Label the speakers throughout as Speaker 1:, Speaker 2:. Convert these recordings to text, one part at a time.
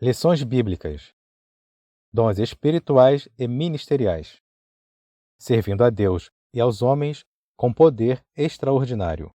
Speaker 1: Lições bíblicas, dons espirituais e ministeriais, servindo a Deus e aos homens com poder extraordinário.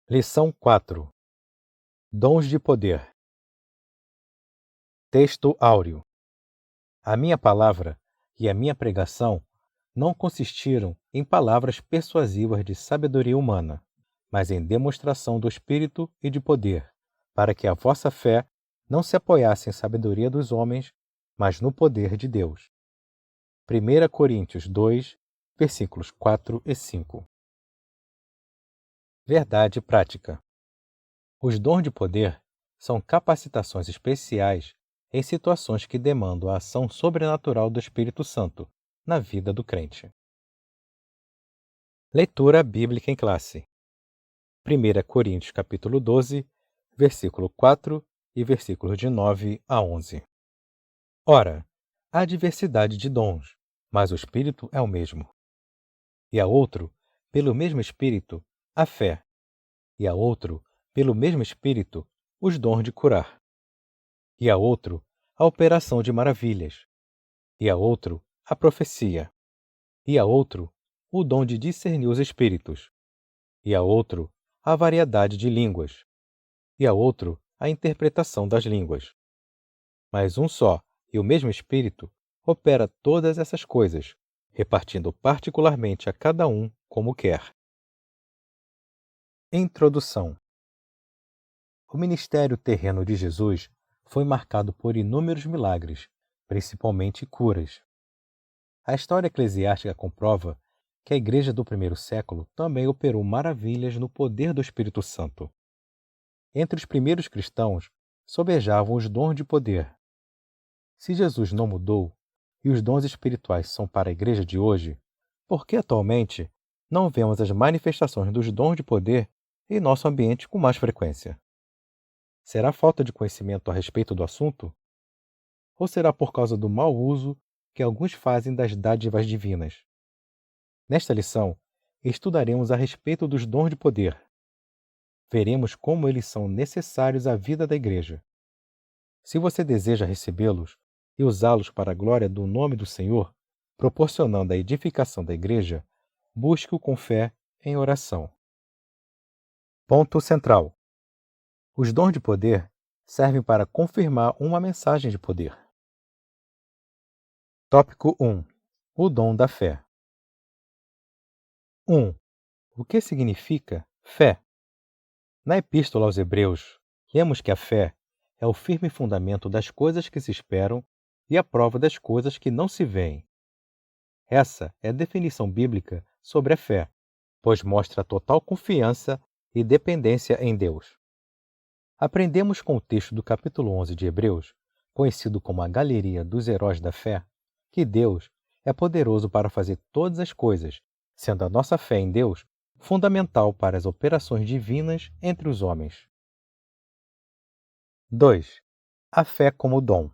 Speaker 1: Lição 4. Dons de poder. Texto áureo. A minha palavra e a minha pregação não consistiram em palavras persuasivas de sabedoria humana, mas em demonstração do Espírito e de poder, para que a vossa fé não se apoiasse em sabedoria dos homens, mas no poder de Deus. 1 Coríntios 2, versículos 4 e 5. Verdade prática. Os dons de poder são capacitações especiais em situações que demandam a ação sobrenatural do Espírito Santo na vida do crente. Leitura bíblica em classe. 1 Coríntios capítulo 12, versículo 4 e versículos de 9 a 11. Ora, há diversidade de dons, mas o Espírito é o mesmo. E a outro, pelo mesmo Espírito, a fé. E a outro, pelo mesmo Espírito, os dons de curar. E a outro, a operação de maravilhas. E a outro, a profecia. E a outro, o dom de discernir os espíritos. E a outro, a variedade de línguas. E a outro, a interpretação das línguas. Mas um só e o mesmo Espírito opera todas essas coisas, repartindo particularmente a cada um como quer. Introdução. O ministério terreno de Jesus foi marcado por inúmeros milagres, principalmente curas. A história eclesiástica comprova que a igreja do primeiro século também operou maravilhas no poder do Espírito Santo. Entre os primeiros cristãos, sobejavam os dons de poder. Se Jesus não mudou e os dons espirituais são para a igreja de hoje, por que atualmente não vemos as manifestações dos dons de poder em nosso ambiente com mais frequência? Será falta de conhecimento a respeito do assunto? Ou será por causa do mau uso que alguns fazem das dádivas divinas? Nesta lição, estudaremos a respeito dos dons de poder. Veremos como eles são necessários à vida da igreja. Se você deseja recebê-los e usá-los para a glória do nome do Senhor, proporcionando a edificação da igreja, busque-o com fé em oração. Ponto central. Os dons de poder servem para confirmar uma mensagem de poder. Tópico 1. O dom da fé. 1. O que significa fé? Na Epístola aos Hebreus, lemos que a fé é o firme fundamento das coisas que se esperam e a prova das coisas que não se veem. Essa é a definição bíblica sobre a fé, pois mostra total confiança e dependência em Deus. Aprendemos com o texto do capítulo 11 de Hebreus, conhecido como a Galeria dos Heróis da Fé, que Deus é poderoso para fazer todas as coisas, sendo a nossa fé em Deus fundamental para as operações divinas entre os homens. 2. A fé como dom.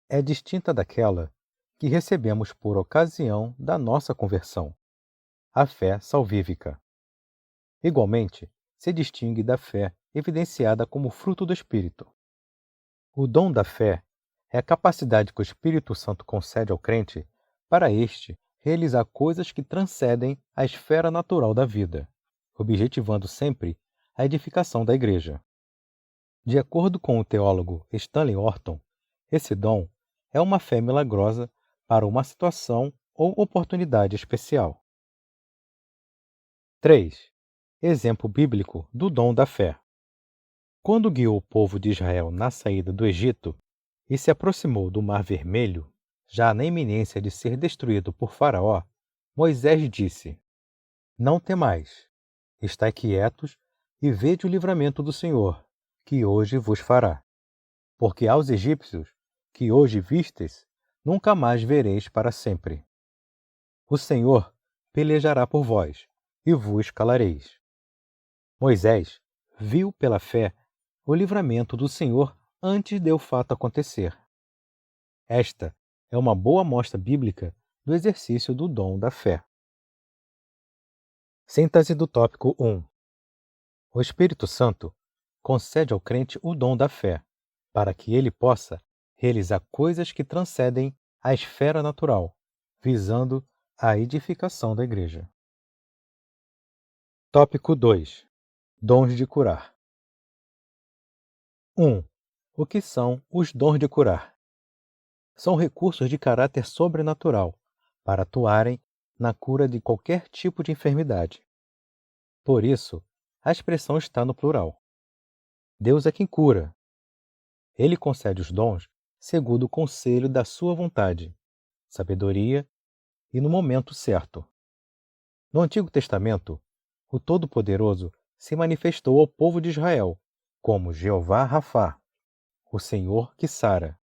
Speaker 1: É distinta daquela que recebemos por ocasião da nossa conversão, a fé salvífica. Igualmente, se distingue da fé evidenciada como fruto do Espírito. O dom da fé é a capacidade que o Espírito Santo concede ao crente para este realizar coisas que transcendem a esfera natural da vida, objetivando sempre a edificação da igreja. De acordo com o teólogo Stanley Orton, esse dom é uma fé milagrosa para uma situação ou oportunidade especial. 3. Exemplo bíblico do dom da fé. Quando guiou o povo de Israel na saída do Egito e se aproximou do Mar Vermelho, já na iminência de ser destruído por Faraó, Moisés disse: Não temais, estai quietos e vede o livramento do Senhor, que hoje vos fará. Porque aos egípcios, que hoje vistes, nunca mais vereis para sempre. O Senhor pelejará por vós, e vos calareis. Moisés viu pela fé o livramento do Senhor antes de o fato acontecer. Esta é uma boa mostra bíblica do exercício do dom da fé. Síntese do tópico 1. O Espírito Santo concede ao crente o dom da fé, para que ele possa realizar coisas que transcendem a esfera natural, visando a edificação da igreja. Tópico 2. Dons de curar. 1. O que são os dons de curar? São recursos de caráter sobrenatural para atuarem na cura de qualquer tipo de enfermidade. Por isso, a expressão está no plural. Deus é quem cura. Ele concede os dons segundo o conselho da sua vontade, sabedoria e no momento certo. No Antigo Testamento, o Todo-Poderoso se manifestou ao povo de Israel como Jeová Rafá, o Senhor que sara.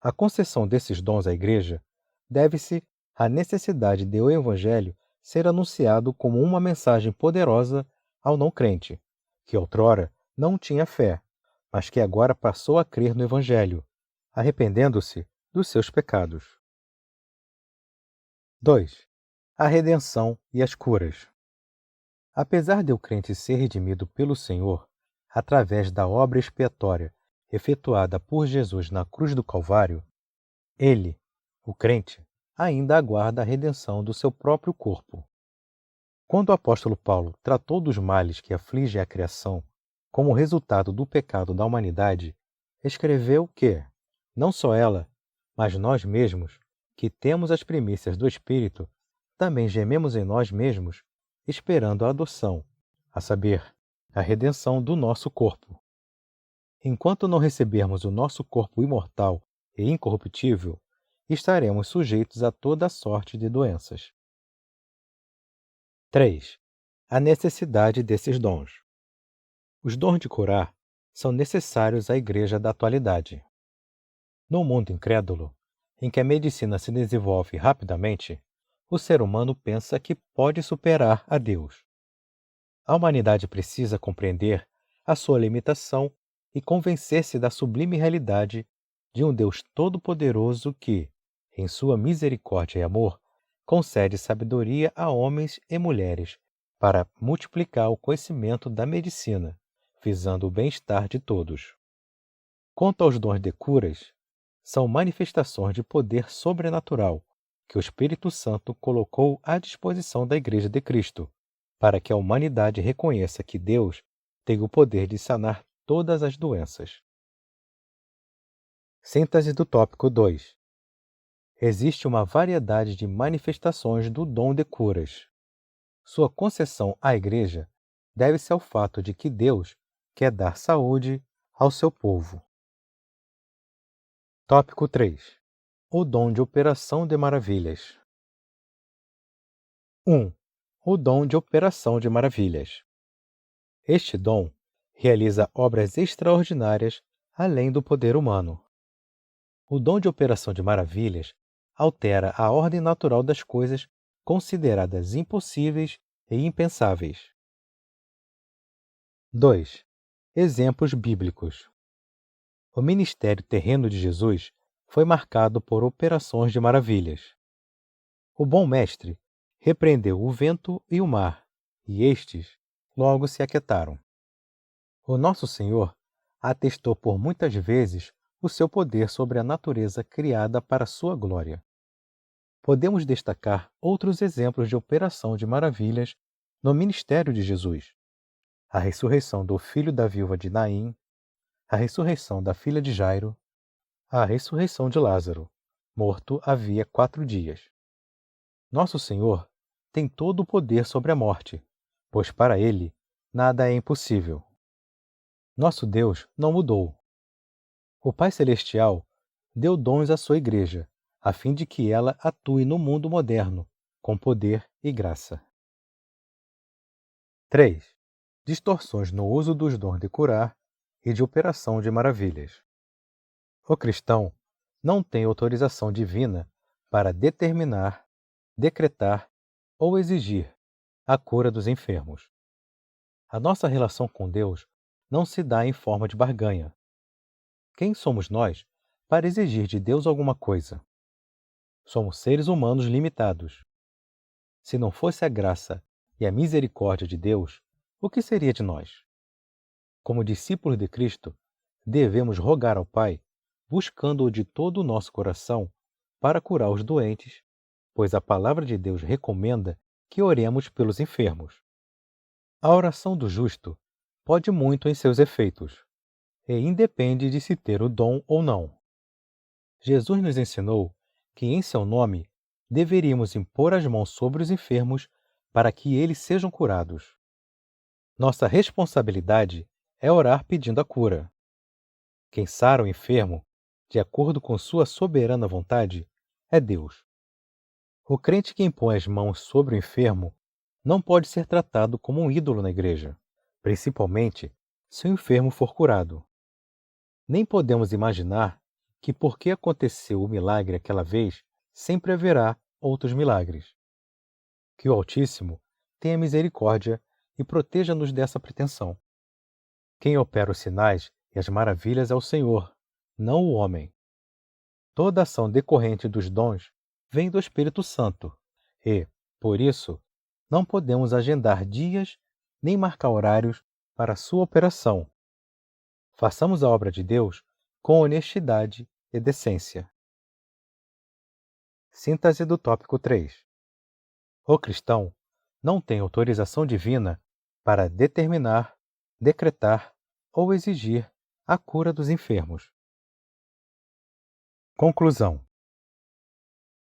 Speaker 1: A concessão desses dons à Igreja deve-se à necessidade de o Evangelho ser anunciado como uma mensagem poderosa ao não crente, que outrora não tinha fé, mas que agora passou a crer no Evangelho, arrependendo-se dos seus pecados. 2. A redenção e as curas. Apesar de o crente ser redimido pelo Senhor, através da obra expiatória efetuada por Jesus na cruz do Calvário, ele, o crente, ainda aguarda a redenção do seu próprio corpo. Quando o apóstolo Paulo tratou dos males que afligem a criação como resultado do pecado da humanidade, escreveu que, não só ela, mas nós mesmos, que temos as primícias do Espírito, também gememos em nós mesmos, esperando a adoção, a saber, a redenção do nosso corpo. Enquanto não recebermos o nosso corpo imortal e incorruptível, estaremos sujeitos a toda sorte de doenças. 3. A necessidade desses dons. Os dons de curar são necessários à Igreja da atualidade. No mundo incrédulo, em que a medicina se desenvolve rapidamente, o ser humano pensa que pode superar a Deus. A humanidade precisa compreender a sua limitação e convencer-se da sublime realidade de um Deus todo-poderoso que, em sua misericórdia e amor, concede sabedoria a homens e mulheres para multiplicar o conhecimento da medicina, visando o bem-estar de todos. Quanto aos dons de curas, são manifestações de poder sobrenatural que o Espírito Santo colocou à disposição da Igreja de Cristo, para que a humanidade reconheça que Deus tem o poder de sanar todas as doenças. Síntese do tópico 2. Existe uma variedade de manifestações do dom de curas. Sua concessão à Igreja deve-se ao fato de que Deus quer dar saúde ao seu povo. Tópico 3. O dom de operação de maravilhas. 1. O dom de operação de maravilhas. Este dom realiza obras extraordinárias além do poder humano. O dom de operação de maravilhas altera a ordem natural das coisas consideradas impossíveis e impensáveis. 2. Exemplos bíblicos. O ministério terreno de Jesus foi marcado por operações de maravilhas. O bom mestre repreendeu o vento e o mar, e estes logo se aquietaram. O nosso Senhor atestou por muitas vezes o seu poder sobre a natureza criada para sua glória. Podemos destacar outros exemplos de operação de maravilhas no ministério de Jesus: a ressurreição do filho da viúva de Naim, a ressurreição da filha de Jairo, a ressurreição de Lázaro, morto havia 4 dias. Nosso Senhor tem todo o poder sobre a morte, pois para ele nada é impossível. Nosso Deus não mudou. O Pai Celestial deu dons à sua Igreja, a fim de que ela atue no mundo moderno, com poder e graça. 3. Distorções no uso dos dons de curar e de operação de maravilhas. O cristão não tem autorização divina para determinar, decretar ou exigir a cura dos enfermos. A nossa relação com Deus não se dá em forma de barganha. Quem somos nós para exigir de Deus alguma coisa? Somos seres humanos limitados. Se não fosse a graça e a misericórdia de Deus, o que seria de nós? Como discípulos de Cristo, devemos rogar ao Pai, buscando-o de todo o nosso coração, para curar os doentes, pois a palavra de Deus recomenda que oremos pelos enfermos. A oração do justo pode muito em seus efeitos, e independe de se ter o dom ou não. Jesus nos ensinou que, em seu nome, deveríamos impor as mãos sobre os enfermos para que eles sejam curados. Nossa responsabilidade é orar pedindo a cura. Quem sara o enfermo, de acordo com sua soberana vontade, é Deus. O crente que impõe as mãos sobre o enfermo não pode ser tratado como um ídolo na igreja, principalmente se o enfermo for curado. Nem podemos imaginar que, porque aconteceu o milagre aquela vez, sempre haverá outros milagres. Que o Altíssimo tenha misericórdia e proteja-nos dessa pretensão. Quem opera os sinais e as maravilhas é o Senhor, não o homem. Toda ação decorrente dos dons vem do Espírito Santo e, por isso, não podemos agendar dias nem marcar horários para a sua operação. Façamos a obra de Deus com honestidade e decência. Síntese do tópico 3. O cristão não tem autorização divina para determinar, decretar ou exigir a cura dos enfermos. Conclusão.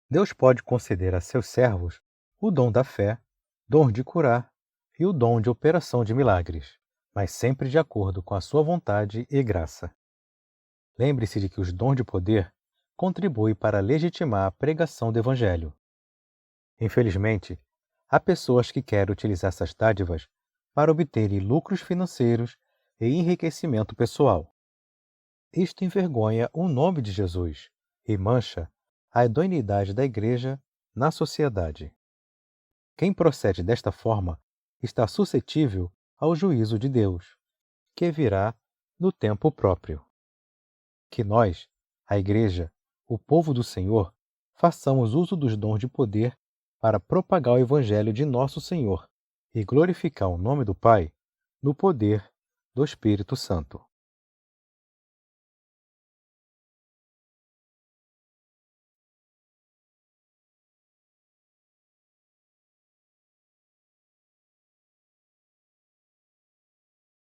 Speaker 1: Deus pode conceder a seus servos o dom da fé, dom de curar e o dom de operação de milagres, mas sempre de acordo com a sua vontade e graça. Lembre-se de que os dons de poder contribuem para legitimar a pregação do Evangelho. Infelizmente, há pessoas que querem utilizar essas dádivas para obterem lucros financeiros e enriquecimento pessoal. Isto envergonha o nome de Jesus e mancha a idoneidade da Igreja na sociedade. Quem procede desta forma está suscetível ao juízo de Deus, que virá no tempo próprio. Que nós, a Igreja, o povo do Senhor, façamos uso dos dons de poder para propagar o Evangelho de nosso Senhor e glorificar o nome do Pai no poder do Espírito Santo.